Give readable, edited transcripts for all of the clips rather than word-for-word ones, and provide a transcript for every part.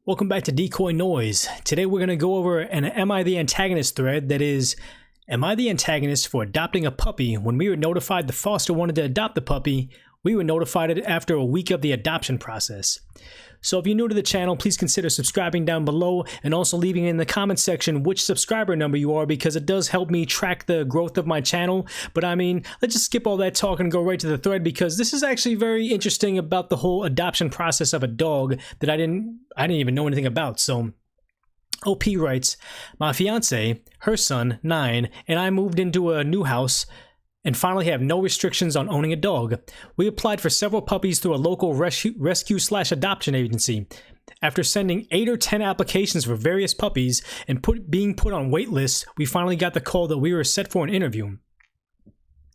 Welcome back to Decoy Noise. Today we're going to go over an Am I the Antagonist thread that is, am I the antagonist for adopting a puppy? When we were notified the foster wanted to adopt the puppy, we were notified it after a week of the adoption process. So if you're new to the channel, please consider subscribing down below and also leaving in the comment section which subscriber number you are, because it does help me track the growth of my channel. But I mean, let's just skip all that talk and go right to the thread, because this is actually very interesting about the whole adoption process of a dog that I didn't even know anything about. So OP writes, my fiance, her son, 9, and I moved into a new house and finally have no restrictions on owning a dog. We applied for several puppies through a local rescue/adoption agency. After sending 8 or 10 applications for various puppies and being put on wait lists, we finally got the call that we were set for an interview.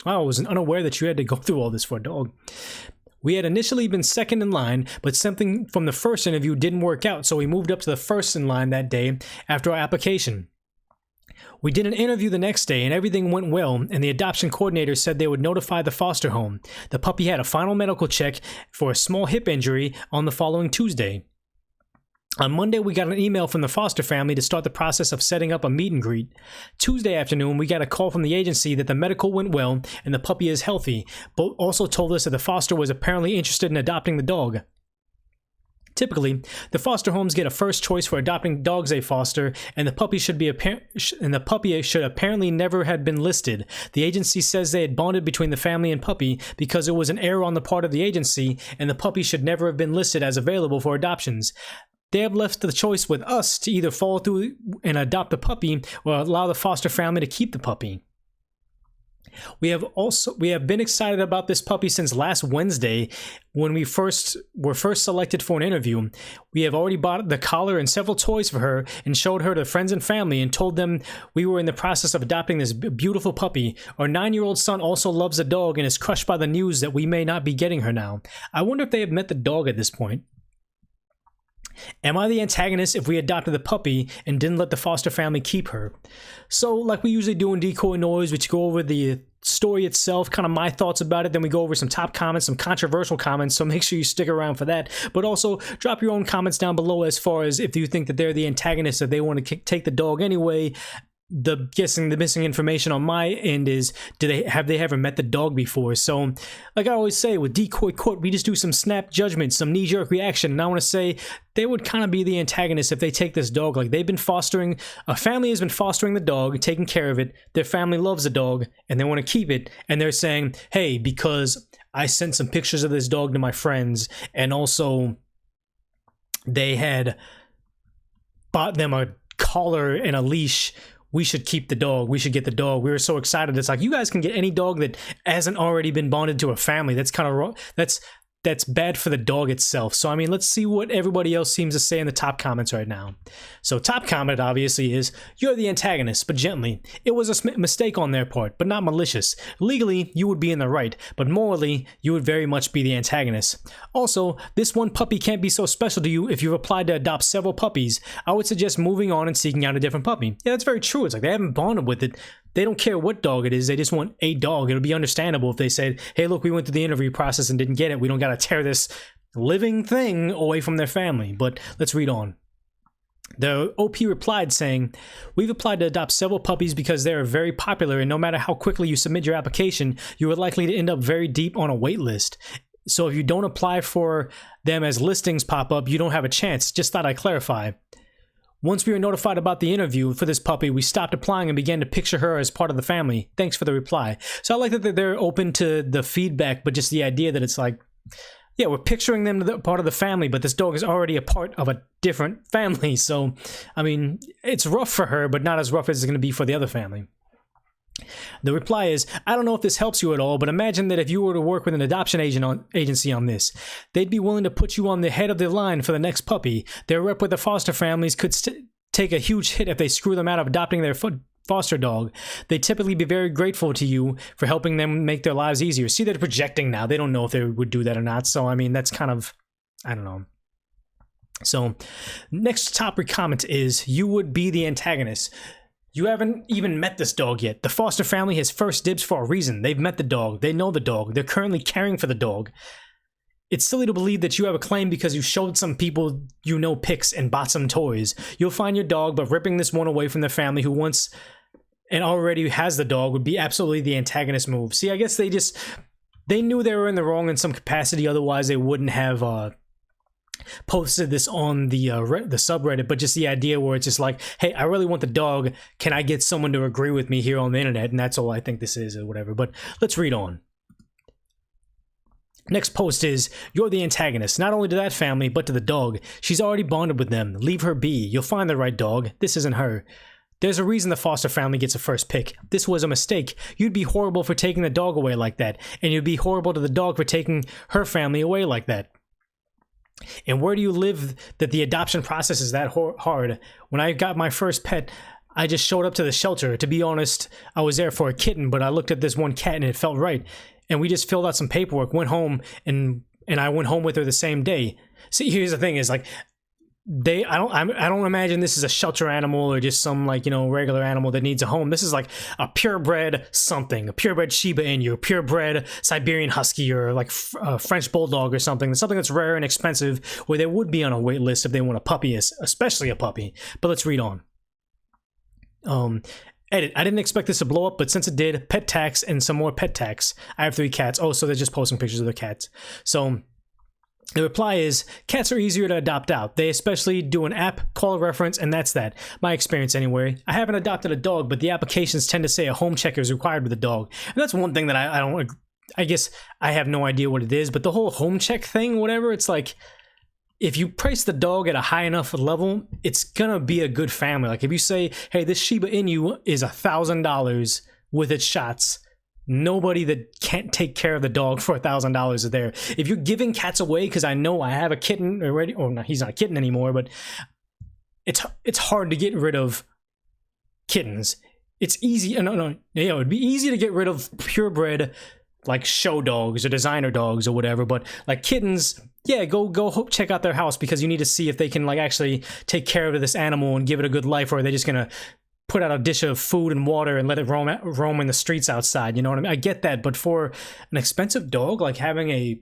Wow, I was unaware that you had to go through all this for a dog. We had initially been second in line, but something from the first interview didn't work out, so we moved up to the first in line that day after our application. We did an interview the next day and everything went well, and the adoption coordinator said they would notify the foster home. The puppy had a final medical check for a small hip injury on the following Tuesday. On Monday, we got an email from the foster family to start the process of setting up a meet and greet. Tuesday afternoon, we got a call from the agency that the medical went well and the puppy is healthy, but also told us that the foster was apparently interested in adopting the dog. Typically, the foster homes get a first choice for adopting dogs they foster, and the puppy should apparently never have been listed. The agency says they had bonded between the family and puppy because it was an error on the part of the agency, and the puppy should never have been listed as available for adoptions. They have left the choice with us to either follow through and adopt the puppy or allow the foster family to keep the puppy. We have been excited about this puppy since last Wednesday when we were first selected for an interview. We have already bought the collar and several toys for her and showed her to friends and family and told them we were in the process of adopting this beautiful puppy. Our 9-year-old son also loves the dog and is crushed by the news that we may not be getting her now. I wonder if they have met the dog at this point. Am I the antagonist if we adopted the puppy and didn't let the foster family keep her? So, like we usually do in Decoy Noise, we go over the story itself, kind of my thoughts about it, then we go over some top comments, some controversial comments, so make sure you stick around for that. But also, drop your own comments down below as far as if you think that they're the antagonist, if they want to take the dog anyway. The missing information on my end is, have they ever met the dog before? So, like I always say, with Decoy Court, we just do some snap judgment, some knee-jerk reaction, and I want to say they would kind of be the antagonist if they take this dog. Like, they've been fostering, a family has been fostering the dog, taking care of it, their family loves the dog, and they want to keep it, and they're saying, hey, because I sent some pictures of this dog to my friends, and also they had bought them a collar and a leash, we should keep the dog. We should get the dog. We were so excited. It's like, you guys can get any dog that hasn't already been bonded to a family. That's kind of wrong. That's bad for the dog itself. So, I mean, let's see what everybody else seems to say in the top comments right now. So, top comment obviously is, you're the antagonist, but gently. It was a mistake on their part, but not malicious. Legally, you would be in the right, but morally, you would very much be the antagonist. Also, this one puppy can't be so special to you if you've applied to adopt several puppies. I would suggest moving on and seeking out a different puppy. Yeah, that's very true. It's like they haven't bonded with it. They don't care what dog it is. They just want a dog. It'll be understandable if they said, hey, look, we went through the interview process and didn't get it. We don't got to tear this living thing away from their family. But let's read on. The OP replied saying, we've applied to adopt several puppies because they are very popular, and no matter how quickly you submit your application, you are likely to end up very deep on a wait list. So if you don't apply for them as listings pop up, you don't have a chance. Just thought I'd clarify. Once we were notified about the interview for this puppy, we stopped applying and began to picture her as part of the family. Thanks for the reply. So I like that they're open to the feedback, but just the idea that it's like, yeah, we're picturing them as part of the family, but this dog is already a part of a different family. So, I mean, it's rough for her, but not as rough as it's going to be for the other family. The reply is, I don't know if this helps you at all, but imagine that if you were to work with an adoption agency on this, they'd be willing to put you on the head of the line for the next puppy. Their rep with the foster families could take a huge hit if they screw them out of adopting their foster dog. They'd typically be very grateful to you for helping them make their lives easier. See, they're projecting now. They don't know if they would do that or not. So, I mean, that's kind of, I don't know. So, next topic comment is, you would be the antagonist. You haven't even met this dog yet. The foster family has first dibs for a reason. They've met the dog. They know the dog. They're currently caring for the dog. It's silly to believe that you have a claim because you showed some people you know pics and bought some toys. You'll find your dog, but ripping this one away from their family who wants and already has the dog would be absolutely the antagonist move. See, I guess they knew they were in the wrong in some capacity, otherwise they wouldn't have posted this on the subreddit. But just the idea where it's just like, hey, I really want the dog, can I get someone to agree with me here on the internet? And that's all I think this is or whatever. But let's read on. Next post is, you're the antagonist, not only to that family, but to the dog. She's already bonded with them. Leave her be. You'll find the right dog. This isn't her. There's a reason the foster family gets a first pick. This was a mistake. You'd be horrible for taking the dog away like that. And you'd be horrible to the dog for taking her family away like that. And where do you live that the adoption process is that hard? When I got my first pet, I just showed up to the shelter. To be honest, I was there for a kitten, but I looked at this one cat and it felt right. And we just filled out some paperwork, went home, and I went home with her the same day. See, here's the thing: is like I don't imagine this is a shelter animal or just some like regular animal that needs a home. This is like a purebred something, a purebred Shiba Inu, a purebred Siberian Husky, or like French Bulldog or something that's rare and expensive, where they would be on a wait list if they want a puppy, especially a puppy. But let's read on. Edit. I didn't expect this to blow up, but since it did, pet tax and some more pet tax. I have 3 cats. Oh, so they're just posting pictures of their cats. So the reply is, cats are easier to adopt out. They especially do an app, call a reference, and that's that. My experience anyway. I haven't adopted a dog, but the applications tend to say a home checker is required with a dog. And that's one thing that I don't, I guess I have no idea what it is, but the whole home check thing, whatever, it's like, if you price the dog at a high enough level, it's gonna be a good family. Like if you say, hey, this Shiba Inu is $1,000 with its shots, nobody that can't take care of the dog for $1,000 is there. If you're giving cats away, because I know I have a kitten already, or no, he's not a kitten anymore, but it's hard to get rid of kittens. It's easy. It'd be easy to get rid of purebred like show dogs or designer dogs or whatever, but like kittens, yeah, go check out their house, because you need to see if they can like actually take care of this animal and give it a good life, or are they just gonna put out a dish of food and water and let it roam in the streets outside. You know what I mean? I get that, but for an expensive dog, like having I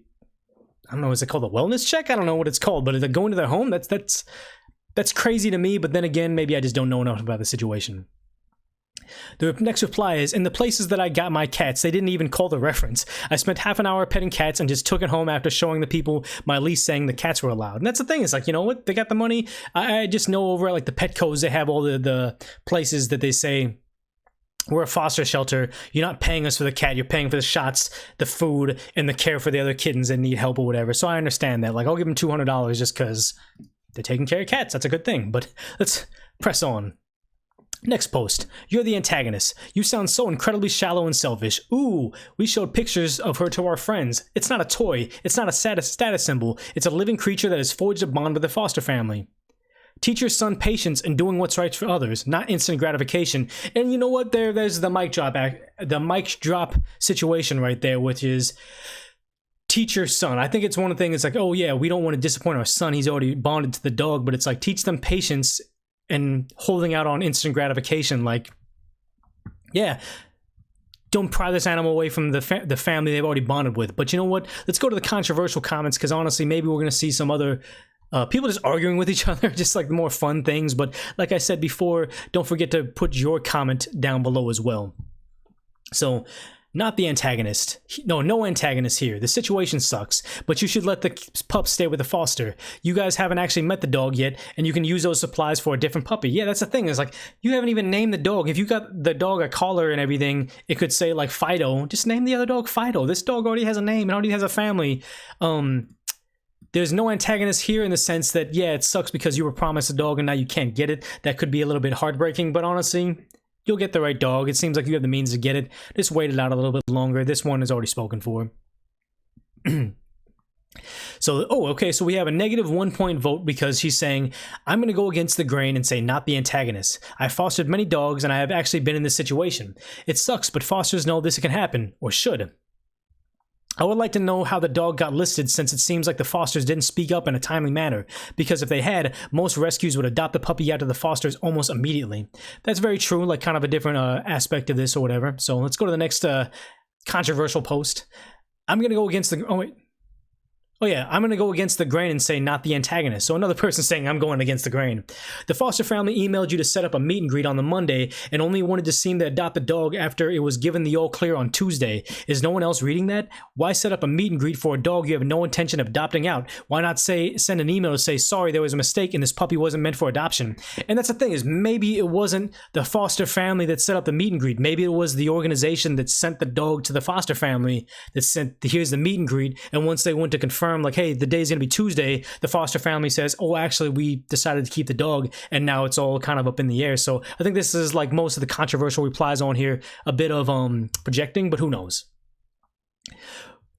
don't know, is it called a wellness check? I don't know what it's called, but going to their home, that's crazy to me. But then again, maybe I just don't know enough about the situation. The next reply is, in the places that I got my cats, they didn't even call the reference. I spent half an hour petting cats and just took it home after showing the people my lease saying the cats were allowed. And that's the thing, it's like, you know what, they got the money. I just know over at like the Petco's, they have all the places that they say, we're a foster shelter, you're not paying us for the cat, you're paying for the shots, the food, and the care for the other kittens that need help or whatever. So I understand that. Like, I'll give them $200 just because they're taking care of cats. That's a good thing. But let's press on. Next post. You're the antagonist. You sound so incredibly shallow and selfish. Ooh, we showed pictures of her to our friends. It's not a toy. It's not a status symbol. It's a living creature that has forged a bond with the foster family. Teach your son patience and doing what's right for others, not instant gratification. And you know what? There's the mic drop situation right there, which is teach your son. I think it's one of the things. It's like, oh yeah, we don't want to disappoint our son. He's already bonded to the dog, but it's like, teach them patience and holding out on instant gratification. Like, yeah, don't pry this animal away from the family they've already bonded with. But you know what? Let's go to the controversial comments, because honestly, maybe we're going to see some other people just arguing with each other, just like more fun things. But like I said before, don't forget to put your comment down below as well. So, not the antagonist. No antagonist here. The situation sucks, but you should let the pup stay with the foster. You guys haven't actually met the dog yet, and you can use those supplies for a different puppy. Yeah, that's the thing. It's like, you haven't even named the dog. If you got the dog a collar and everything, it could say like Fido. Just name the other dog Fido. This dog already has a name and already has a family. There's no antagonist here in the sense that, yeah, it sucks because you were promised a dog and now you can't get it. That could be a little bit heartbreaking, but honestly, you'll get the right dog. It seems like you have the means to get it. Just wait it out a little bit longer. This one is already spoken for. So, okay, so we have a negative 1 point vote because she's saying, I'm going to go against the grain and say not the antagonist. I fostered many dogs and I have actually been in this situation. It sucks, but fosters know this can happen, or should. I would like to know how the dog got listed, since it seems like the fosters didn't speak up in a timely manner, because if they had, most rescues would adopt the puppy out to the fosters almost immediately. That's very true, like kind of a different aspect of this or whatever. So let's go to the next controversial post. I'm going to go against the... Oh, wait. Oh yeah, I'm going to go against the grain and say not the antagonist. So another person saying I'm going against the grain. The foster family emailed you to set up a meet and greet on the Monday and only wanted to seem to adopt the dog after it was given the all clear on Tuesday. Is no one else reading that? Why set up a meet and greet for a dog you have no intention of adopting out? Why not send an email to say, sorry, there was a mistake and this puppy wasn't meant for adoption? And that's the thing, is maybe it wasn't the foster family that set up the meet and greet. Maybe it was the organization that sent the dog to the foster family that sent, here's the meet and greet. And once they went to confirm, like, hey, the day's gonna be Tuesday, the foster family says, oh, actually, we decided to keep the dog, and now it's all kind of up in the air. So I think this is, like most of the controversial replies on here, a bit of projecting, but who knows.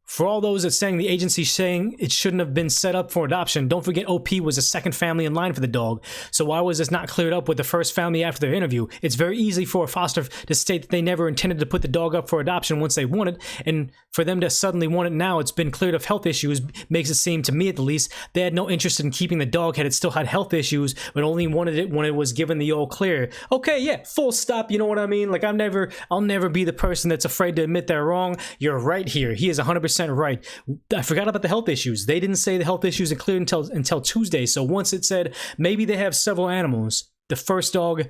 For all those that saying the agency saying it shouldn't have been set up for adoption, don't forget OP was the second family in line for the dog. So why was this not cleared up with the first family after their interview? It's very easy for a foster to state that they never intended to put the dog up for adoption once they want it, and for them to suddenly want it now, it's been cleared of health issues, makes it seem, to me at the least, they had no interest in keeping the dog had it still had health issues, but only wanted it when it was given the all clear. Okay, yeah, full stop, you know what I mean? Like, I'll never be the person that's afraid to admit they're wrong. You're right here. He is 100% right. I forgot about the health issues. They didn't say the health issues are cleared until Tuesday. So once it said maybe they have several animals, the first dog,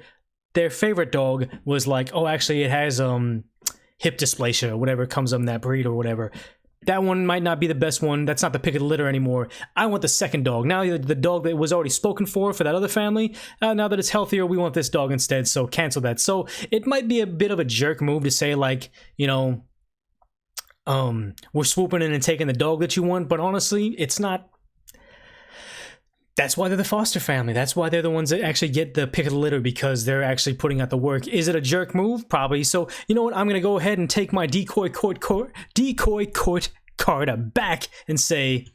their favorite dog, was like, oh, actually it has hip dysplasia or whatever comes on that breed or whatever. That one might not be the best one. That's not the pick of the litter anymore. I want the second dog. Now the dog that was already spoken for that other family, now that it's healthier, we want this dog instead, so cancel that. So it might be a bit of a jerk move to say, like, you know, we're swooping in and taking the dog that you want, but honestly, it's not. That's why they're the foster family. That's why they're the ones that actually get the pick of the litter, because they're actually putting out the work. Is it a jerk move? Probably. So, you know what? I'm going to go ahead and take my decoy court card back and say,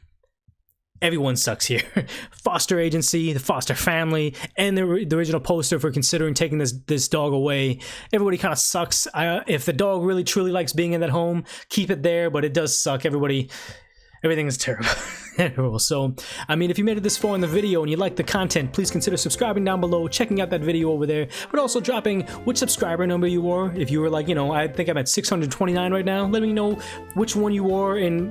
everyone sucks here. Foster agency, the foster family, and the original poster for considering taking this dog away. Everybody kind of sucks. If the dog really truly likes being in that home, keep it there, but it does suck. Everything is terrible. So, I mean, if you made it this far in the video and you like the content, please consider subscribing down below, checking out that video over there, but also dropping which subscriber number you are. If you were like, you know, I think I'm at 629 right now. Let me know which one you are in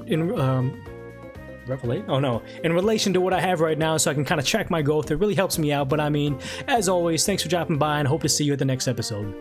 relation to what I have right now, so I can kind of track my growth. It really helps me out. But I mean, as always, thanks for dropping by, and hope to see you at the next episode.